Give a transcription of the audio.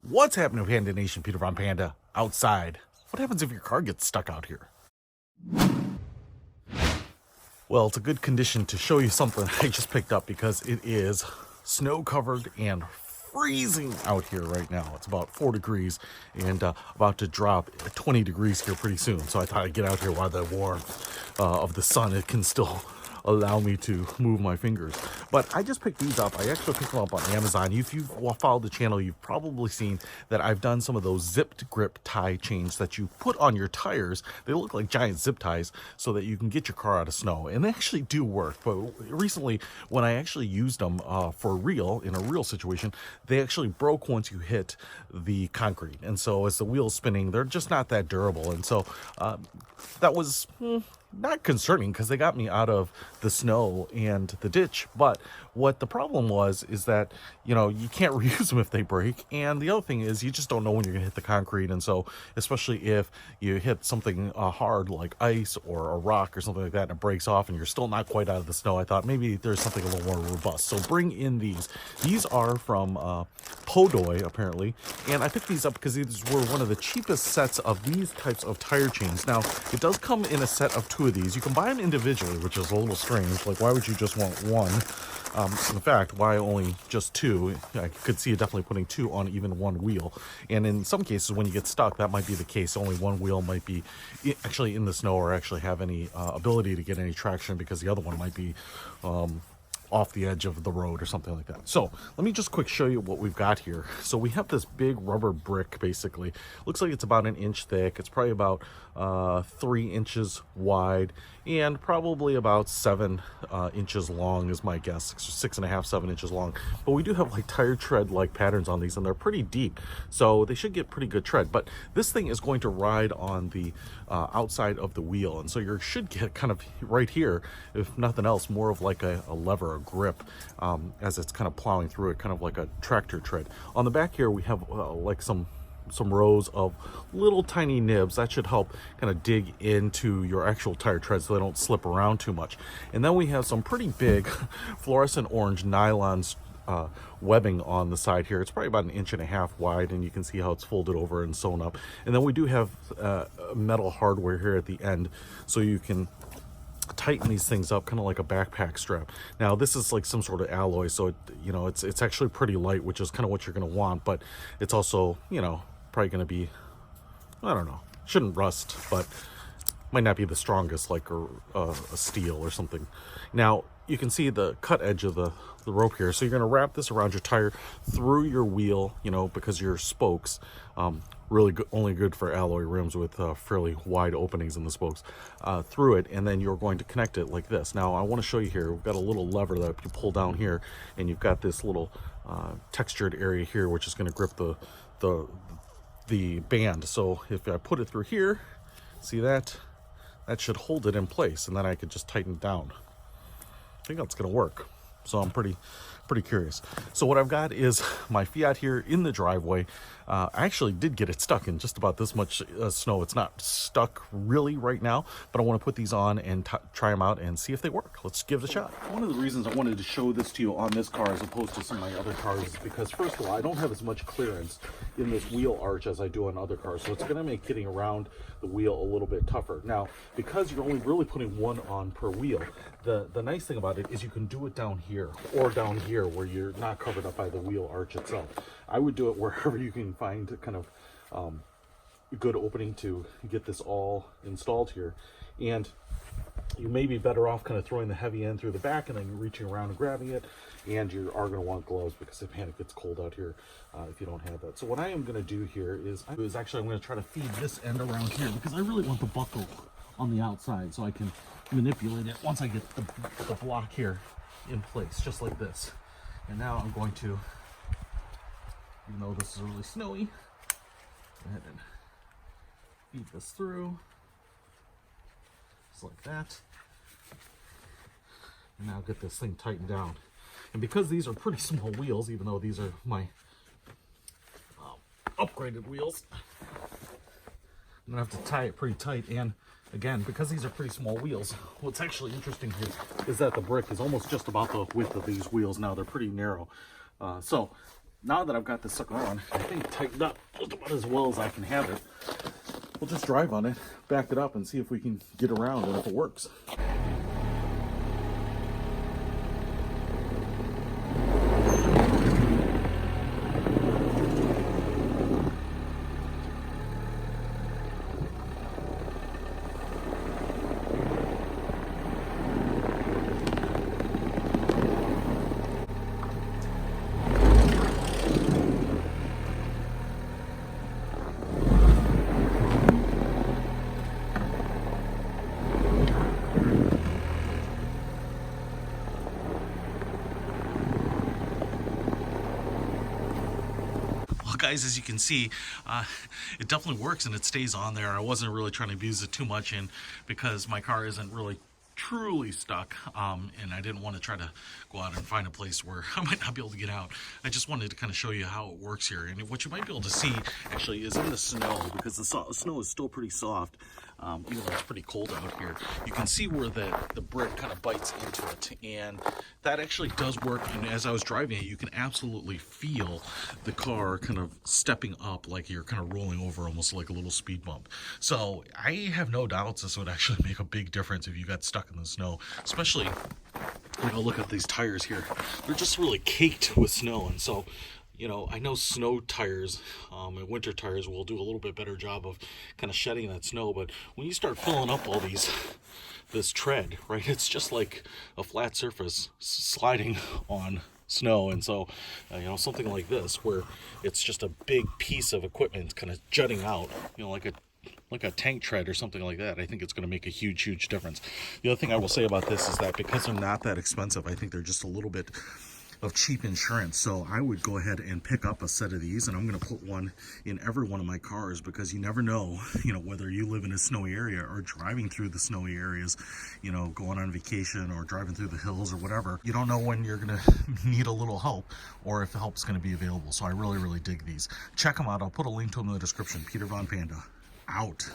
What's happening, Panda Nation? Peter von Panda outside. What happens if your car gets stuck out here? Well, it's a good condition to show you something I just picked up because it is snow covered and freezing out here right now. It's about 4 degrees and about to drop 20 degrees here pretty soon. So I thought I'd get out here while the warmth of the sun, it can still allow me to move my fingers. But I just picked these up. I actually picked them up on Amazon. If you've followed the channel, you've probably seen that I've done some of those zipped grip tie chains that you put on your tires. They look like giant zip ties so that you can get your car out of snow, and they actually do work. But recently, when I actually used them for real, in a real situation, they actually broke once you hit the concrete. And so as the wheel's spinning, they're just not that durable. And so that was not concerning because they got me out of the snow and the ditch. But what the problem was is that, you know, you can't reuse them if they break. And the other thing is you just don't know when you're gonna hit the concrete. And so especially if you hit something hard like ice or a rock or something like that and it breaks off and you're still not quite out of the snow, I thought maybe there's something a little more robust. So bring in these. These are from Podoy, apparently. And I picked these up because these were one of the cheapest sets of these types of tire chains. Now, it does come in a set of 2 of these. You can buy them individually, which is a little strange. Like, why would you just want one? In fact, why only just 2? I could see you definitely putting 2 on even one wheel. And in some cases, when you get stuck, that might be the case. Only one wheel might be actually in the snow or actually have any ability to get any traction because the other one might be off the edge of the road or something like that. So let me just quick show you what we've got here. So we have this big rubber brick, basically. Looks like it's about 1 inch thick. It's probably about 3 inches wide and probably about 7 inches long is my guess. 6.5, 7 inches long. But we do have like tire tread like patterns on these, and they're pretty deep, so they should get pretty good tread. But this thing is going to ride on the outside of the wheel, and so you should get kind of right here, if nothing else, more of like a lever, a grip, as it's kind of plowing through it, kind of like a tractor tread. On the back here we have like some rows of little tiny nibs that should help kind of dig into your actual tire treads so they don't slip around too much. And then we have some pretty big fluorescent orange nylon webbing on the side here. It's probably about 1.5 inches wide, and you can see how it's folded over and sewn up. And then we do have metal hardware here at the end, so you can tighten these things up kind of like a backpack strap. Now this is like some sort of alloy, so it's actually pretty light, which is kind of what you're going to want, but it's also, you know, probably going to be, I don't know, shouldn't rust, but might not be the strongest like a steel or something. Now you can see the cut edge of the rope here, so you're going to wrap this around your tire through your wheel, you know, because your spokes really good, only good for alloy rims with fairly wide openings in the spokes, through it, and then you're going to connect it like this. Now I want to show you here, we've got a little lever that you pull down here, and you've got this little textured area here which is going to grip the band. So if I put it through here, see that should hold it in place, and then I could just tighten it down. I think that's going to work. So I'm pretty curious. So what I've got is my Fiat here in the driveway. I actually did get it stuck in just about this much snow. It's not stuck really right now, but I want to put these on and try them out and see if they work. Let's give it a shot. One of the reasons I wanted to show this to you on this car as opposed to some of my other cars is because, first of all, I don't have as much clearance in this wheel arch as I do on other cars, so it's going to make getting around the wheel a little bit tougher. Now, because you're only really putting one on per wheel, the nice thing about it is you can do it down here or down here where you're not covered up by the wheel arch itself. I would do it wherever you can find kind of a good opening to get this all installed here. And you may be better off kind of throwing the heavy end through the back and then reaching around and grabbing it. And you are going to want gloves because man, it gets cold out here if you don't have that. So what I am going to do here is actually I'm going to try to feed this end around here because I really want the buckle on the outside so I can manipulate it once I get the block here in place, just like this. And now I'm going to, even though this is really snowy, go ahead and feed this through, just like that. And now get this thing tightened down. And because these are pretty small wheels, even though these are my upgraded wheels, I'm gonna have to tie it pretty tight. And again, because these are pretty small wheels, what's actually interesting here is that the brick is almost just about the width of these wheels now. They're pretty narrow. So now that I've got this sucker on, I think tightened up just about as well as I can have it, we'll just drive on it, back it up, and see if we can get around and if it works. Guys, as you can see, it definitely works and it stays on there. I wasn't really trying to abuse it too much, and because my car isn't really truly stuck, and I didn't want to try to go out and find a place where I might not be able to get out. I just wanted to kind of show you how it works here. And what you might be able to see actually is in the snow, because the snow is still pretty soft, even though it's pretty cold out here. You can see where the brick kind of bites into it, and that actually does work. And as I was driving it, you can absolutely feel the car kind of stepping up, like you're kind of rolling over, almost like a little speed bump. So I have no doubts this would actually make a big difference if you got stuck in the snow, especially, you know, look at these tires here. They're just really caked with snow. And so, you know, I know snow tires and winter tires will do a little bit better job of kind of shedding that snow, but when you start filling up all this tread, right, it's just like a flat surface sliding on snow. And so, you know, something like this, where it's just a big piece of equipment kind of jutting out, you know, like a tank tread or something like that, I think it's going to make a huge difference. The other thing I will say about this is that because they're not that expensive, I think they're just a little bit of cheap insurance. So I would go ahead and pick up a set of these, and I'm going to put one in every one of my cars, because you never know, you know, whether you live in a snowy area or driving through the snowy areas, you know, going on vacation or driving through the hills or whatever. You don't know when you're going to need a little help or if the help's going to be available. So I really dig these. Check them out. I'll put a link to them in the description. Peter Von Panda, out.